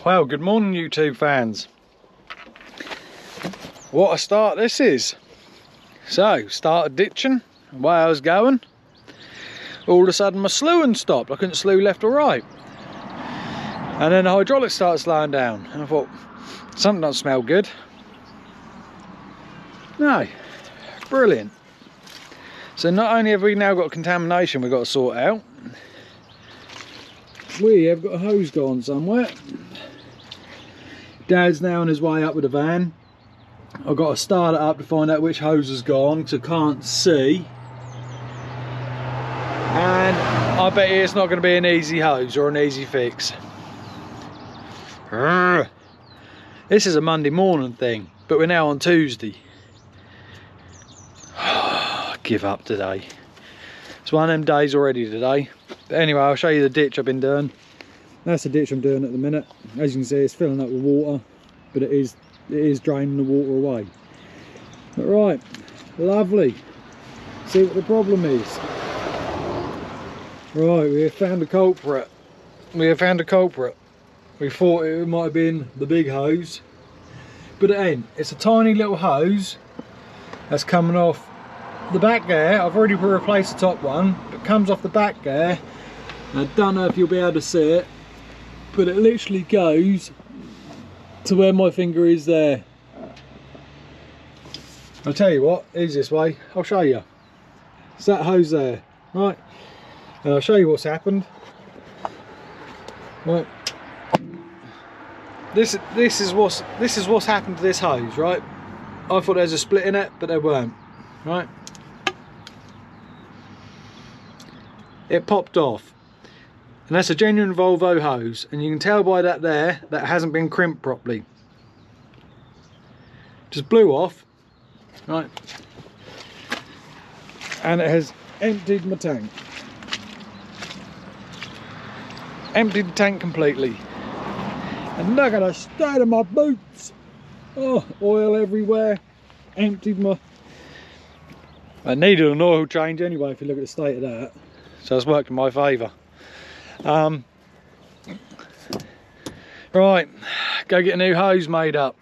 Well, good morning YouTube fans. What a start this is. So, started ditching, away I was going. All of a sudden my slewing stopped, I couldn't slew left or right. And then the hydraulics started slowing down. And I thought, something doesn't smell good. No, brilliant. So not only have we now got contamination we've got to sort out, we have got a hose gone somewhere. Dad's now on his way up with a van. I've got to start it up to find out which hose has gone because I can't see. And I bet you it's not going to be an easy hose or an easy fix. This is a Monday morning thing, but we're now on Tuesday. Give up today. It's one of them days already today. But anyway, I'll show you the ditch I've been doing. That's the ditch I'm doing at the minute. As you can see, it's filling up with water, but it is draining the water away. But right, lovely. See what the problem is. Right, we have found a culprit. We thought it might have been the big hose, but it ain't. It's a tiny little hose that's coming off the back gear. I've already replaced the top one, but it comes off the back gear. I don't know if you'll be able to see it, but it literally goes to where my finger is there. I'll tell you what, easiest way, I'll show you. It's that hose there, right? And I'll show you what's happened. Right. This is what's happened to this hose, right? I thought there was a split in it, but there weren't, right? It popped off. And that's a genuine Volvo hose, and you can tell by that there that hasn't been crimped properly. Just blew off, right? And it has emptied my tank. Emptied the tank completely. And look at the state of my boots. Oh, oil everywhere. Emptied my... I needed an oil change anyway if you look at the state of that. So it's worked in my favour. Right, go get a new hose made up.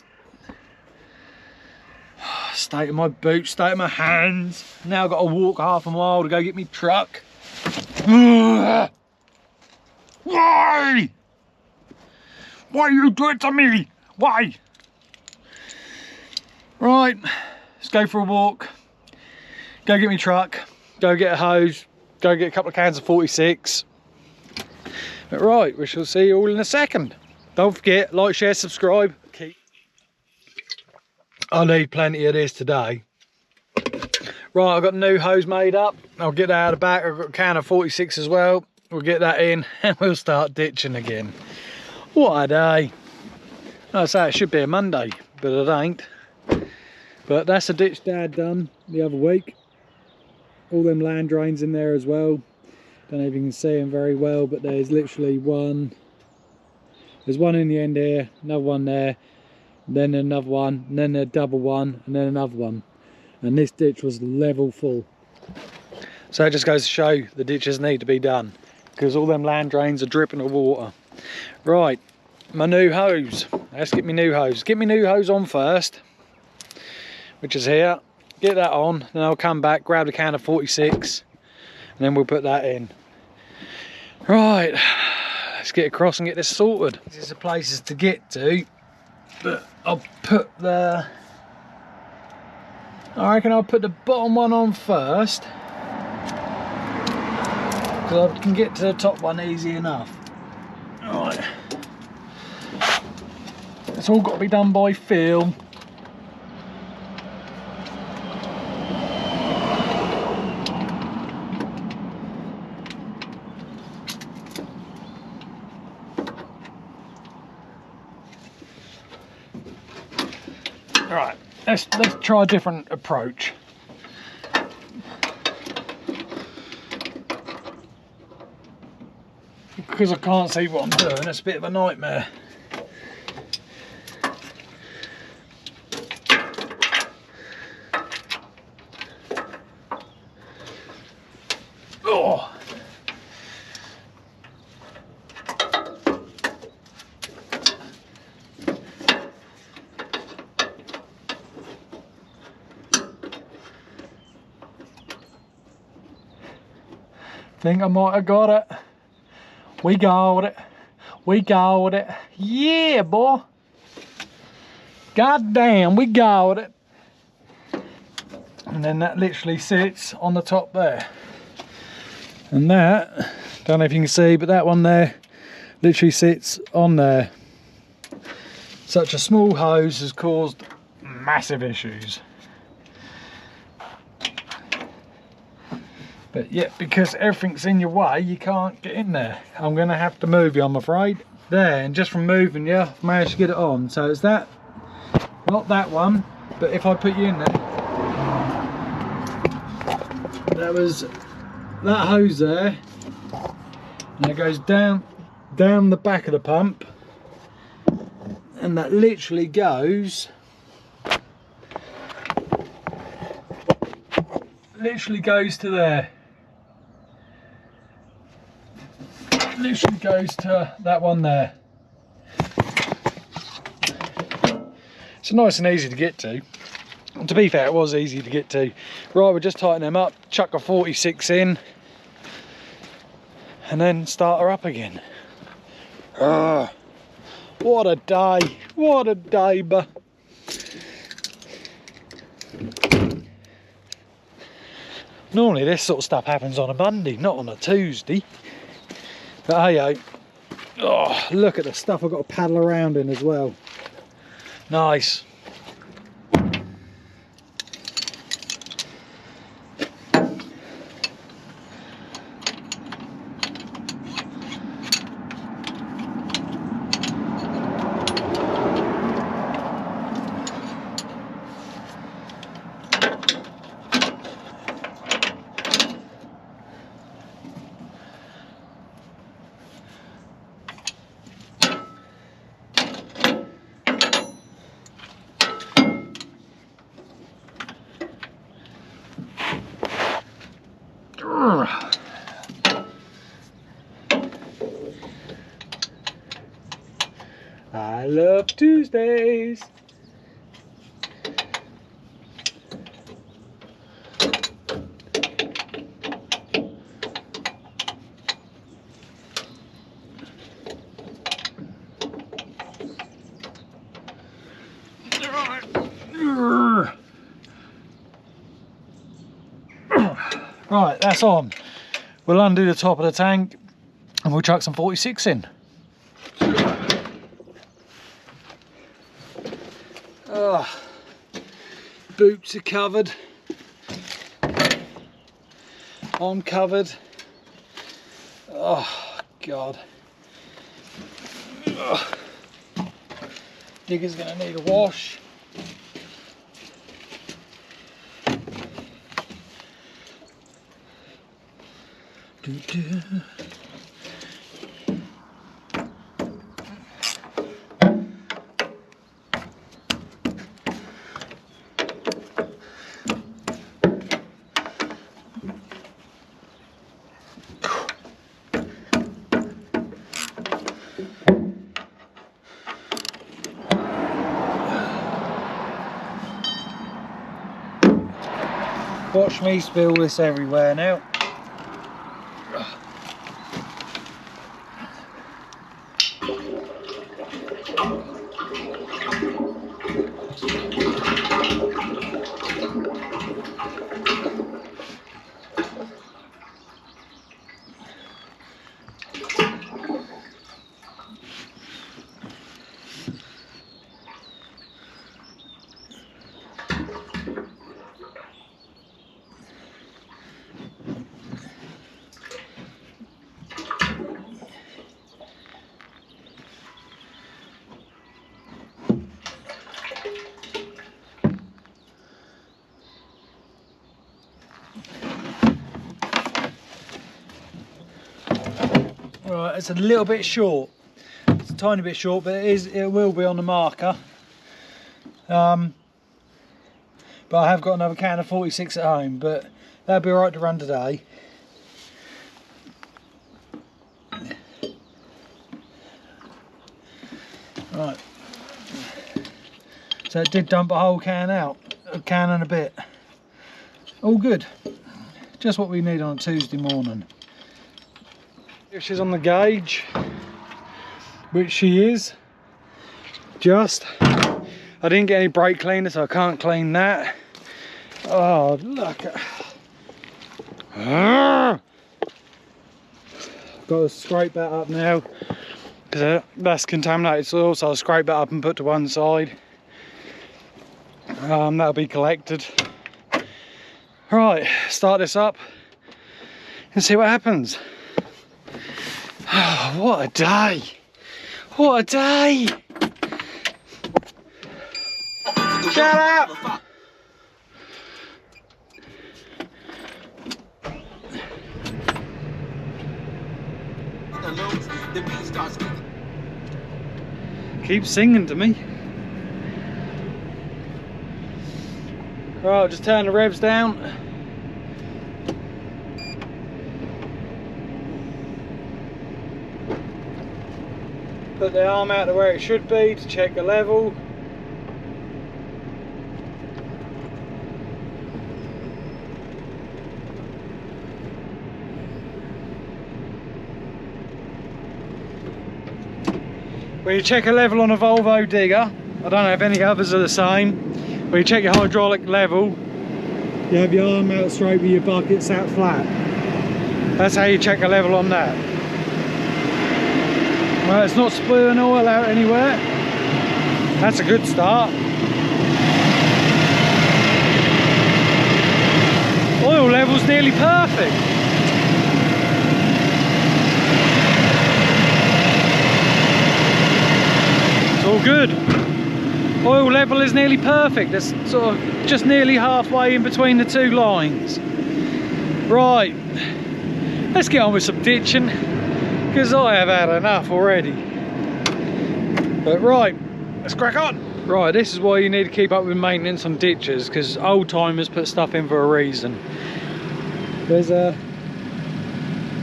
State of my boots, state of my hands. Now I've got to walk half a mile to go get me truck. Why? Why you do it to me? Why? Right, let's go for a walk. Go get me truck. Go get a hose. Go get a couple of cans of 46. But right, we shall see you all in a second. Don't forget, like, share, subscribe. I need plenty of this today. Right, I've got a new hose made up. I'll get that out of the back. I've got a can of 46 as well. We'll get that in and we'll start ditching again. What a day. I say it should be a Monday, but it ain't. But that's the ditch Dad done the other week. All them land drains in there as well. Don't know if you can see them very well, but there's literally one. There's one in the end here, another one there, then another one, and then a double one, and then another one. And this ditch was level full. So it just goes to show the ditches need to be done, because all them land drains are dripping with water. Right, my new hose. Let's get my new hose. Get my new hose on first, which is here. Get that on, then I'll come back, grab the can of 46, and then we'll put that in. Right, let's get across and get this sorted. This is the places to get to, but I'll put the... I reckon I'll put the bottom one on first, because I can get to the top one easy enough. Right. It's all got to be done by feel. Right, let's try a different approach. Because I can't see what I'm doing, it's a bit of a nightmare. Oh. Think I might have got it. We got it. We got it. Yeah, boy. God damn, we got it. And then that literally sits on the top there. And that, don't know if you can see, but that one there literally sits on there. Such a small hose has caused massive issues. But yeah, because everything's in your way, you can't get in there. I'm going to have to move you, I'm afraid. There, and just from moving you, I've managed to get it on. So it's that, not that one, but if I put you in there, that was that hose there, and it goes down the back of the pump, and that literally goes to there. Literally goes to that one there. It's nice and easy to get to. And to be fair, it was easy to get to. Right, we'll just tighten them up, chuck a 46 in, and then start her up again. What a day, what a day, but normally this sort of stuff happens on a Monday, not on a Tuesday. But hey, oh, look at the stuff I've got to paddle around in as well. Nice. I love Tuesdays. Right, that's on. We'll undo the top of the tank and we'll chuck some 46 in. Boots are covered. I'm covered. Oh God. Digger's gonna need a wash. Watch me spill this everywhere now. Right, it's a little bit short. It's a tiny bit short, but it will be on the marker. But I have got another can of 46 at home, but that'll be alright to run today. Right. So it did dump a whole can out, a can and a bit. All good. Just what we need on a Tuesday morning. If she's on the gauge, which she is, just. I didn't get any brake cleaner, so I can't clean that. Oh, look. Got to scrape that up now, because that's contaminated soil, so I'll scrape that up and put to one side. That'll be collected. Right, start this up and see what happens. Oh, what a day! What a day! Shut up! Keep singing to me. Right, just turn the revs down. Put the arm out to where it should be to check the level. When you check a level on a Volvo digger, I don't know if any others are the same, when you check your hydraulic level, you have your arm out straight with your bucket sat flat. That's how you check a level on that. Well, it's not spewing oil out anywhere. That's a good start. Oil level's nearly perfect. All good. Oil level is nearly perfect. It's sort of just nearly halfway in between the two lines. Right, let's get on with some ditching, because I have had enough already. But right, let's crack on. Right, this is why you need to keep up with maintenance on ditches, because old timers put stuff in for a reason. There's a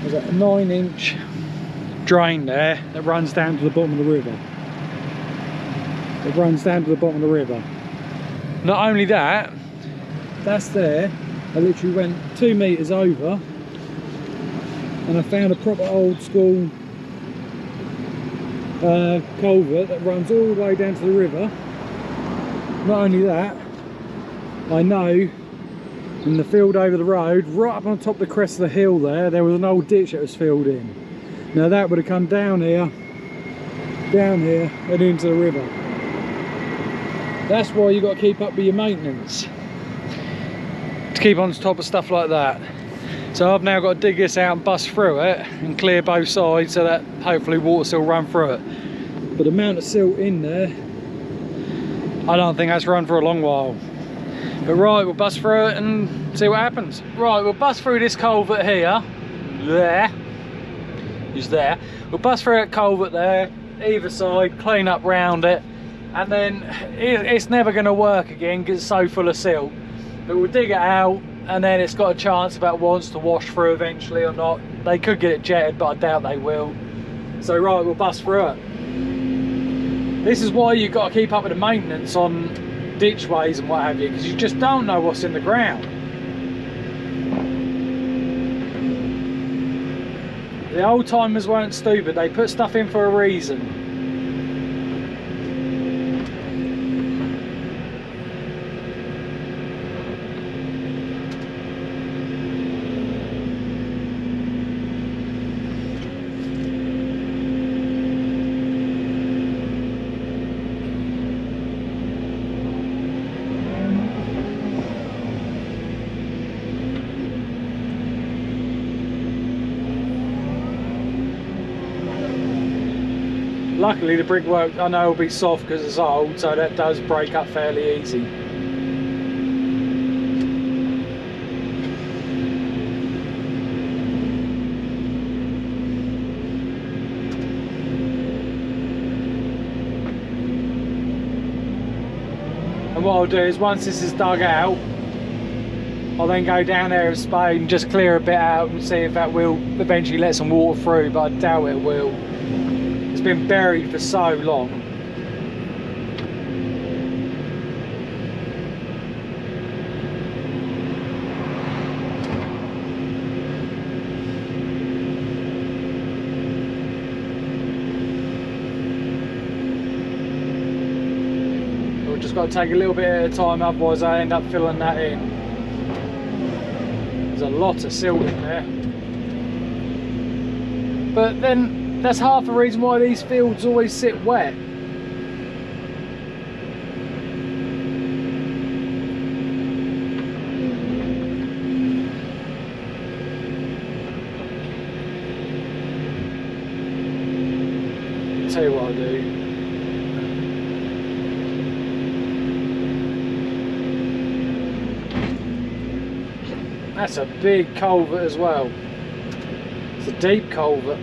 9-inch drain there that runs down to the bottom of the river. It runs down to the bottom of the river. Not only that, that's there. I literally went 2 meters over and I found a proper old school culvert that runs all the way down to the river. Not only that, I know in the field over the road, right up on top of the crest of the hill there was an old ditch that was filled in. Now that would have come down here and into the river. That's why you got to keep up with your maintenance, to keep on top of stuff like that. So I've now got to dig this out and bust through it and clear both sides so that hopefully water still run through it. But the amount of silt in there, I don't think that's run for a long while. But right, we'll bust through it and see what happens. Right, we'll bust through this culvert here. We'll bust through that culvert there, either side, clean up round it. And then it's never going to work again because it's so full of silt. But we'll dig it out, and then it's got a chance if it wants to wash through eventually or not. They could get it jetted, but I doubt they will. So right, we'll bust through it. This is why you've got to keep up with the maintenance on ditch ways and what have you, because you just don't know what's in the ground. The old timers weren't stupid, they put stuff in for a reason. Luckily the brickwork I know will be soft because it's old, so that does break up fairly easy. And what I'll do is once this is dug out, I'll then go down there with a spade and just clear a bit out and see if that will eventually let some water through, but I doubt it will. It's been buried for so long. We've just got to take a little bit at a time, otherwise I end up filling that in. There's a lot of silt in there. But then that's half the reason why these fields always sit wet. Tell you what I do. That's a big culvert as well. It's a deep culvert.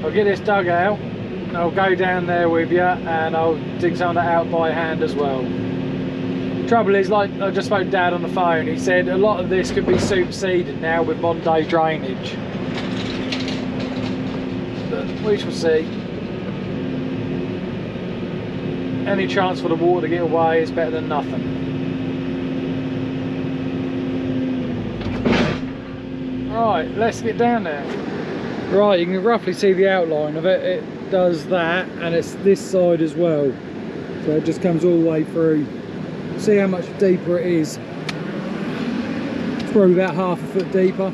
I'll get this dug out, I'll go down there with you and I'll dig some of that out by hand as well. Trouble is, like I just spoke to Dad on the phone, he said a lot of this could be superseded now with modern day drainage. But we shall see. Any chance for the water to get away is better than nothing. Right, let's get down there. Right, you can roughly see the outline of it. It does that, and it's this side as well. So it just comes all the way through. See how much deeper it is. It's probably about half a foot deeper.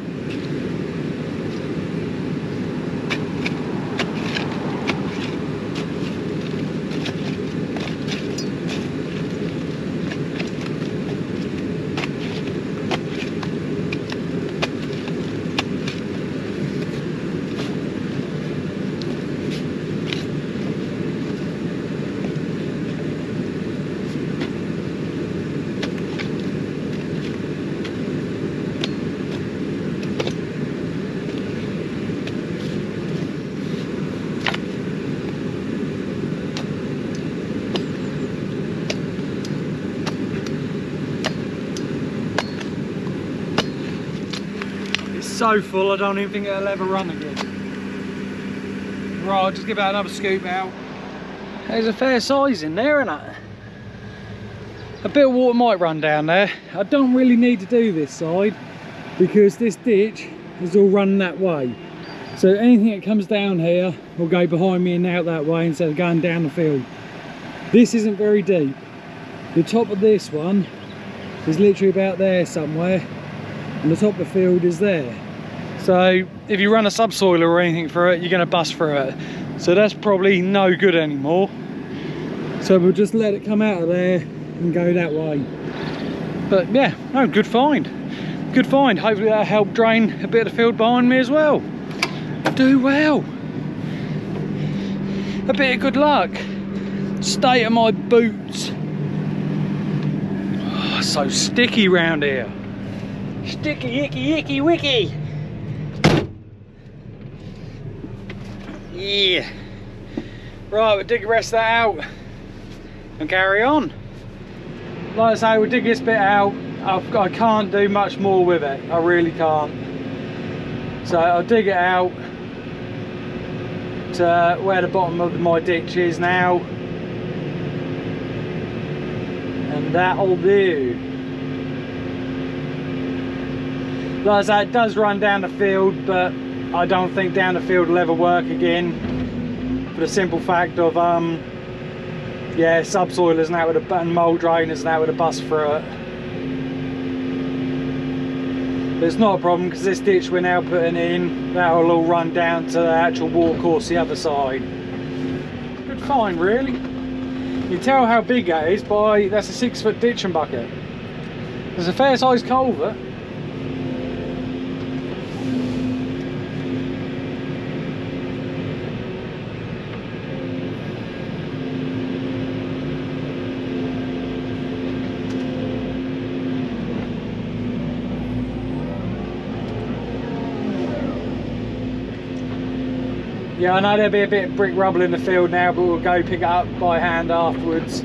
So full I don't even think it'll ever run again. Right, I'll just give that another scoop out. There's a fair size in there, isn't it? A bit of water might run down there. I don't really need to do this side because this ditch is all running that way. So anything that comes down here will go behind me and out that way instead of going down the field. This isn't very deep. The top of this one is literally about there somewhere, and the top of the field is there. So if you run a subsoiler or anything through it, you're going to bust through it. So that's probably no good anymore. So we'll just let it come out of there and go that way. But yeah, no, good find. Good find. Hopefully that'll help drain a bit of the field behind me as well. Do well. A bit of good luck. State of my boots. Oh, so sticky round here. Sticky, icky, icky, wicky. Yeah. Right, we'll dig the rest of that out and carry on. Like I say, we'll dig this bit out. I can't do much more with it. I really can't. So I'll dig it out to where the bottom of my ditch is now. And that'll do. Like I say, it does run down the field, but I don't think down the field will ever work again, for the simple fact of yeah, subsoilers now with and mould drainers now with a bust through it. But it's not a problem because this ditch we're now putting in, that'll all run down to the actual water course the other side. Good find, really. You tell how big that is by, that's a 6 foot ditching bucket. There's a fair sized culvert. Yeah, I know there'll be a bit of brick rubble in the field now, but we'll go pick it up by hand afterwards.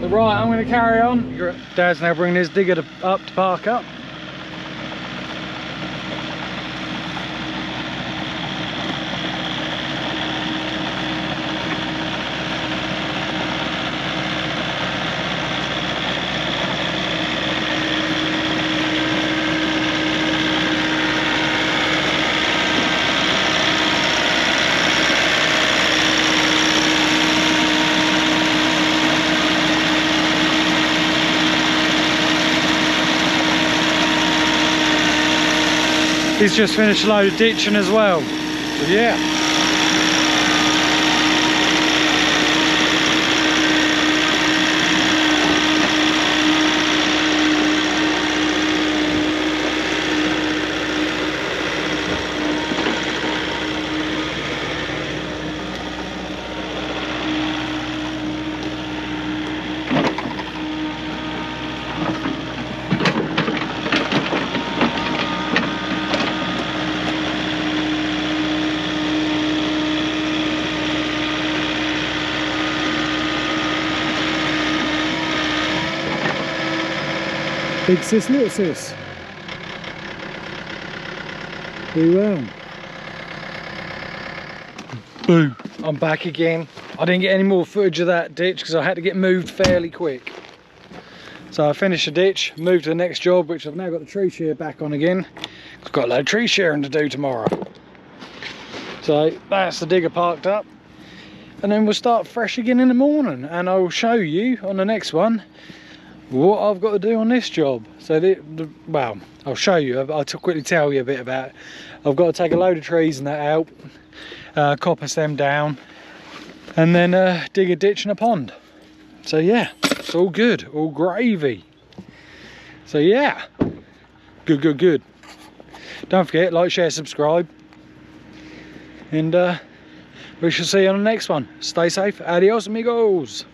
Right, I'm going to carry on. Dad's now bringing his digger up to park up. He's just finished a load of ditching as well, so yeah. Big sis, little sis. Be well. Boo. I'm back again. I didn't get any more footage of that ditch because I had to get moved fairly quick. So I finished the ditch, moved to the next job, which I've now got the tree shear back on again. I've got a load of tree shearing to do tomorrow. So that's the digger parked up. And then we'll start fresh again in the morning. And I'll show you on the next one what I've got to do on this job. So well, I'll show you. I'll quickly tell you a bit about it. I've got to take a load of trees and that out, coppice them down, and then dig a ditch and a pond. So yeah, it's all good, all gravy. So yeah, good. Don't forget, like, share, subscribe, and we shall see you on the next one. Stay safe. Adios amigos.